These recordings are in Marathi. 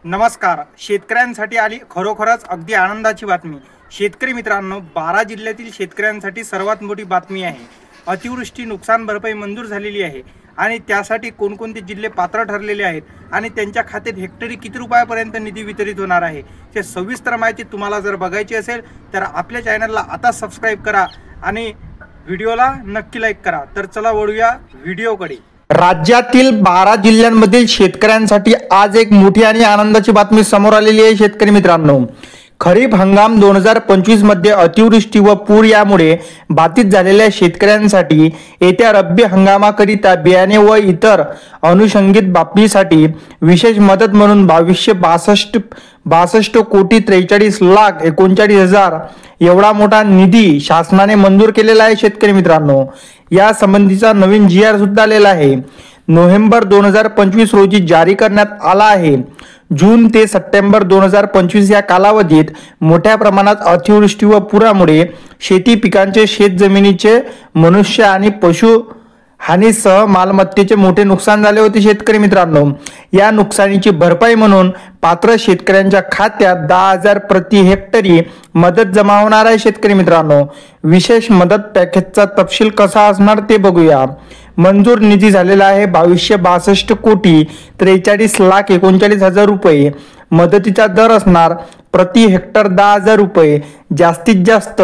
नमस्कार. शेतकऱ्यांसाठी आली खरोखरच अगदी आनंदाची बातमी. शेतकरी मित्रांनो, 12 जिल्ह्यातील शेतकऱ्यांसाठी सर्वात मोठी बातमी आहे. अतिवृष्टी नुकसान भरपाई मंजूर झालेली आहे आणि त्यासाठी कोणकोणते जिल्हे पात्र ठरलेले आहेत आणि त्यांच्या खात्यात हेक्टरी किती रुपयापर्यंत निधी वितरित होणार आहे ते सविस्तर माहिती तुम्हाला जर बघायची असेल तर आपल्या चॅनलला आता सबस्क्राईब करा आणि व्हिडिओला नक्की लाईक करा. तर चला वळूया व्हिडिओकडे. राज्यातील 12 जिल्ह्यांमधील शेतकऱ्यांसाठी आज एक मोठी आणि आनंदाची बातमी समोर आलेली आहे. शेतकरी मित्रांनो, खरीप हंगाम 2025 मध्ये अतिवृष्टी व पूर यामुळे बाधित झालेल्या शेतकऱ्यांसाठी येत्या रब्बी हंगामाकरिता बियाणे व इतर अनुषंगिक बाबीसाठी विशेष मदत म्हणून 2262 कोटी 43,39,000 एवढा मोठा निधी शासनाने मंजूर केलेला आहे. शेतकरी मित्रांनो, या संबंधीचा नवीन GR सुद्धा आलेला आहे. नोव्हेंबर 2025 रोजी जारी करण्यात आला आहे. जून ते सप्टेंबर 2025 या कालावधीत मोठ्या प्रमाणात अतिवृष्टी व पुरामुळे शेती पिकांचे, शेतजमिनीचे, मनुष्य आणि पशु हानीसह मालमत्तेचे मोठे नुकसान झाले होते. शेतकरी मित्रांनो, या नुकसानीची भरपाई म्हणून पात्र शेतकऱ्यांच्या खात्यात 10,000 प्रति हेक्टरी मदत जमा होणार आहे. शेतकरी मित्रांनो, विशेष मदत पॅकेजचा तपशील कसा असणार ते बघूया. मंजूर निधी झालेला आहे 2262 कोटी 43,39,000 रुपये. मदतीचा दर असणार प्रति हेक्टर 10,000 रुपये. जास्तीत जास्त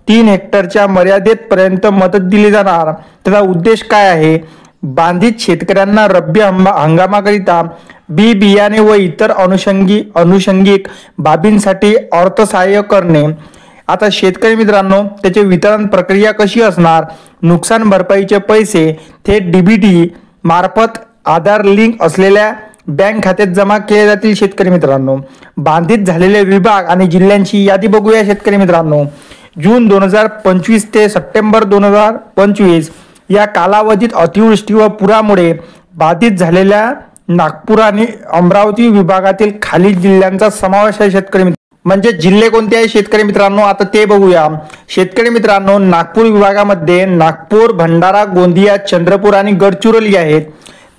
3 हेक्टरच्या मर्यादेत पर्यंत मदत दिली जाणार. त्याचा उद्देश काय आहे? बाधित शेतकऱ्यांना रब्बी हंगामाकरिता बी बियाणे व इतर अनुषंगिक बाबींसाठी अर्थसहाय्य करणे. आता शेतकरी मित्रांनो, त्याचे वितरण प्रक्रिया कशी असणार? नुकसान भरपाईचे पैसे थेट DBT मार्फत आधार लिंक असलेल्या बँक खात्यात जमा केले जातील. शेतकरी मित्रांनो, बाधित झालेले विभाग आणि जिल्ह्यांची यादी बघूया. शेतकरी मित्रांनो, जून 2025 ते सप्टेंबर 2025 या कालावधीत अतिवृष्टी व पुरामुळे बाधित झालेल्या नागपूर आणि अमरावती विभागातील खालील जिल्ह्यांचा समावेश आहे. शेतकरी म्हणजे जिल्हे कोणते आहे शेतकरी मित्रांनो, आता ते बघूया. शेतकरी मित्रांनो, नागपूर विभागामध्ये नागपूर, भंडारा, गोंदिया, चंद्रपूर आणि गडचिरोली आहेत.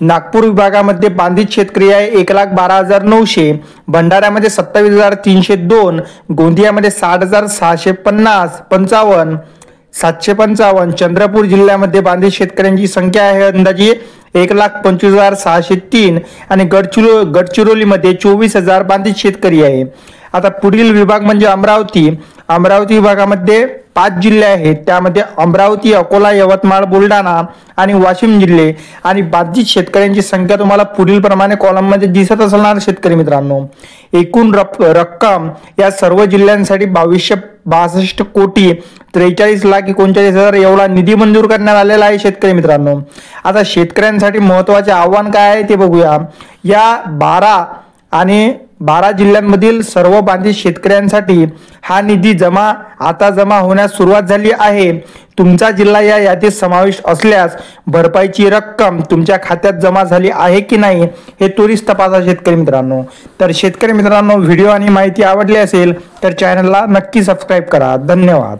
नागपूर विभागामध्ये बाधित शेतकरी आहे 1,12,900, भंडाऱ्यामध्ये 27,302, गोंदियामध्ये 60,655, 755. चंद्रपूर जिल्ह्यामध्ये बाधित शेतकऱ्यांची संख्या आहे अंदाजे 1,25,603 आणि गडचिरोलीमध्ये 24,000 बाधित शेतकरी आहे. आता पुढील विभाग म्हणजे अमरावती विभागामध्ये 5 जिल्हे आहेत. त्यामध्ये अमरावती, अकोला, यवतमाळ, बुलढाणा आणि वाशिम जिल्हे. आणि बाधित शेतकऱ्यांची संख्या तुम्हाला पुढील प्रमाणे कॉलम मध्ये दिसत असणार. शेतकरी मित्रांनो, एकूण रक्कम या सर्व जिल्ह्यांसाठी 2262 कोटी 43,39,000 एवढा निधी मंजूर करण्यात आलेला आहे. शेतकरी मित्रांनो, आता शेतकऱ्यांसाठी महत्त्वाचे आव्हान काय आहे ते बघूया. या 12 जिल्ह्यांमधील सर्व बाधित शेतकऱ्यांसाठी हा निधी आता जमा होण्यास सुरुवात झाली आहे. तुमचा जिल्हा या यादीत समावेश असल्यास भरपाईची रक्कम तुमच्या खात्यात जमा झाली आहे की नाही हे त्वरित तपासा. शेतकरी मित्रांनो, तर शेतकरी मित्रांनो, व्हिडिओ आणि माहिती आवडली असेल तर चॅनलला नक्की सबस्क्राईब करा. धन्यवाद.